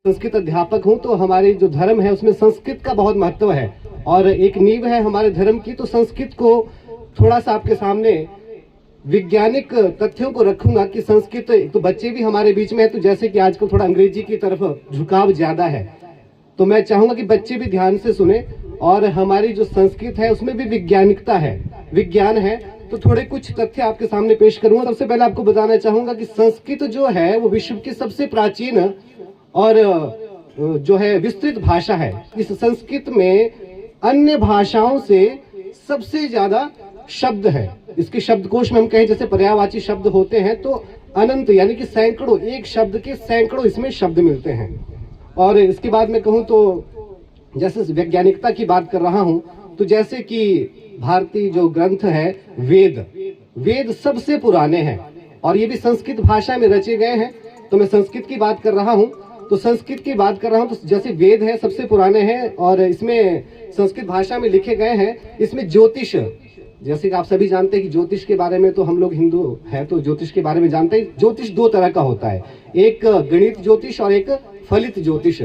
संस्कृत अध्यापक हूँ, तो हमारे जो धर्म है उसमें संस्कृत का बहुत महत्व है और एक नींव है हमारे धर्म की। तो संस्कृत को थोड़ा सा आपके सामने वैज्ञानिक तथ्यों को रखूंगा कि संस्कृत, तो बच्चे भी हमारे बीच में है, तो जैसे कि आजकल थोड़ा अंग्रेजी की तरफ झुकाव ज्यादा है, तो मैं चाहूंगा कि बच्चे भी ध्यान से सुने। और हमारी जो संस्कृत है उसमें भी वैज्ञानिकता है, विज्ञान है। तो थोड़े कुछ तथ्य आपके सामने पेश करूंगा। सबसे पहले आपको बताना चाहूंगा कि संस्कृत जो है वो विश्व की सबसे प्राचीन और जो है विस्तृत भाषा है। इस संस्कृत में अन्य भाषाओं से सबसे ज्यादा शब्द है। इसके शब्दकोश में हम कहें जैसे पर्यायवाची शब्द होते हैं तो अनंत यानी कि सैकड़ों, एक शब्द के सैकड़ों इसमें शब्द मिलते हैं। और इसके बाद में कहूँ तो जैसे वैज्ञानिकता की बात कर रहा हूँ, तो जैसे कि भारतीय जो ग्रंथ है वेद सबसे पुराने हैं और ये भी संस्कृत भाषा में रचे गए हैं। तो मैं संस्कृत की बात कर रहा हूँ, तो संस्कृत की बात कर रहा हूँ तो जैसे वेद है सबसे पुराने हैं और इसमें संस्कृत भाषा में लिखे गए हैं। इसमें ज्योतिष, जैसे कि आप सभी जानते हैं कि ज्योतिष के बारे में, तो हम लोग हिंदू हैं तो ज्योतिष के बारे में जानते हैं। ज्योतिष दो तरह का होता है, एक गणित ज्योतिष और एक फलित ज्योतिष।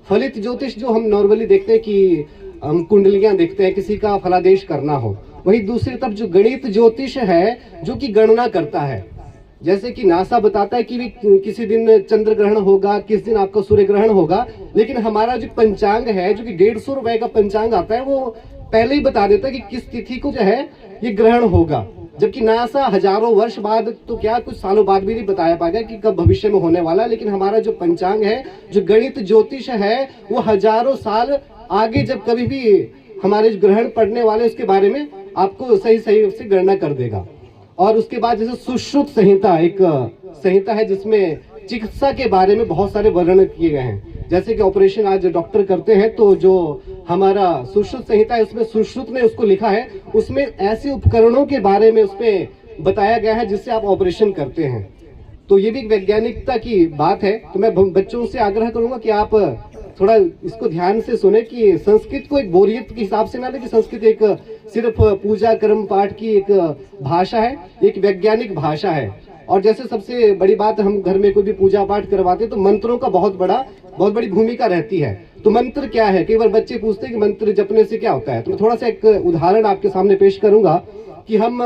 फलित ज्योतिष जो हम नॉर्मली देखते हैं कि हम कुंडलियां देखते हैं किसी का फलादेश करना हो, वही दूसरी तरफ जो गणित ज्योतिष है जो कि गणना करता है। जैसे कि नासा बताता है कि किसी दिन चंद्र ग्रहण होगा, किस दिन आपका सूर्य ग्रहण होगा, लेकिन हमारा जो पंचांग है जो कि 150 रुपए का पंचांग आता है वो पहले ही बता देता है कि किस तिथि को जो है ये ग्रहण होगा। जबकि नासा हजारों वर्ष बाद, तो क्या कुछ सालों बाद भी नहीं बताया पाएगा कि कब भविष्य में होने वाला, लेकिन हमारा जो पंचांग है, जो गणित ज्योतिष है, वो हजारों साल आगे जब कभी भी हमारे ग्रहण पड़ने वाले उसके बारे में आपको सही से गणना कर देगा। और उसके बाद जैसे सुश्रुत संहिता, एक संहिता है जिसमें चिकित्सा के बारे में बहुत सारे वर्णन किए गए हैं। जैसे कि ऑपरेशन आज डॉक्टर करते हैं तो जो हमारा सुश्रुत संहिता है उसमें सुश्रुत ने उसको लिखा है, उसमें ऐसे उपकरणों के बारे में उसमें बताया गया है जिससे आप ऑपरेशन करते हैं। तो ये भी वैज्ञानिकता की बात है। तो मैं बच्चों से आग्रह करूंगा कि आप थोड़ा इसको ध्यान से सुने कि संस्कृत को एक बोरियत के हिसाब से ना ले कि संस्कृत एक सिर्फ पूजा कर्म पाठ की एक भाषा है, एक वैज्ञानिक भाषा है। और जैसे सबसे बड़ी बात, हम घर में कोई भी पूजा पाठ करवाते तो मंत्रों का बहुत बड़ी भूमिका रहती है। तो मंत्र क्या है, कई बार बच्चे पूछते हैं कि मंत्र जपने से क्या होता है। तो मैं थोड़ा सा एक उदाहरण आपके सामने पेश करूंगा कि हम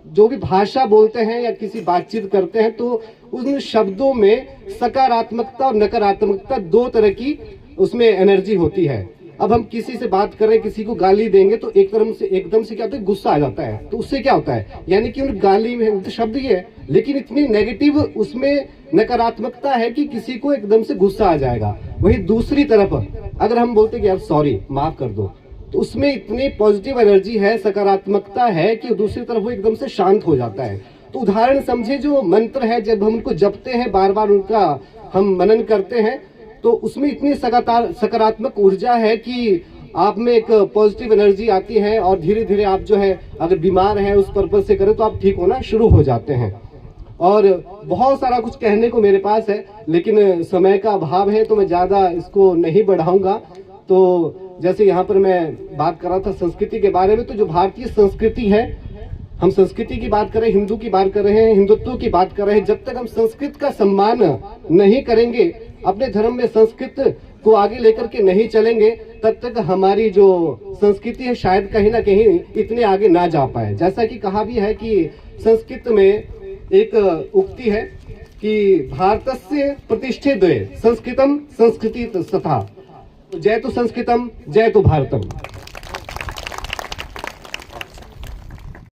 जो भी भाषा बोलते हैं या किसी बातचीत करते हैं तो उन शब्दों में सकारात्मकता और नकारात्मकता दो तरह की उसमें एनर्जी होती है। अब हम किसी से बात कर रहे हैं, किसी को गाली देंगे तो एक तरफ से एकदम से क्या होता है, गुस्सा आ जाता है। तो उससे क्या होता है, यानी कि उन गाली में तो शब्द ही है लेकिन इतनी नेगेटिव उसमें नकारात्मकता है कि किसी को एकदम से गुस्सा आ जाएगा। वही दूसरी तरफ अगर हम बोलते कि यार सॉरी, माफ कर दो, तो उसमें इतनी पॉजिटिव एनर्जी है, सकारात्मकता है कि दूसरी तरफ वो एकदम से शांत हो जाता है। तो उदाहरण समझे, जो मंत्र है जब हम उनको जपते हैं, बार बार उनका हम मनन करते हैं, तो उसमें इतनी सकारात्मक ऊर्जा है कि आप में एक पॉजिटिव एनर्जी आती है और धीरे धीरे आप जो है अगर बीमार हैं उस पर्पज से करें तो आप ठीक होना शुरू हो जाते हैं। और बहुत सारा कुछ कहने को मेरे पास है लेकिन समय का अभाव है तो मैं ज्यादा इसको नहीं बढ़ाऊंगा। तो जैसे यहाँ पर मैं बात कर रहा था संस्कृति के बारे में, तो जो भारतीय संस्कृति है, हम संस्कृति की बात कर रहे हैं, हिंदू की बात कर रहे हैं, हिंदुत्व की बात कर रहे हैं। जब तक हम संस्कृत का सम्मान नहीं करेंगे, अपने धर्म में संस्कृत को आगे लेकर के नहीं चलेंगे, तब तक हमारी जो संस्कृति है शायद कहीं ना कहीं इतने आगे ना जा पाए। जैसा कि कहा भी है कि संस्कृत में एक उक्ति है कि भारतस्य प्रतिष्ठे द्वे संस्कृतम संस्कृति तथा। जय तो संस्कृतम, जय तो भारतम।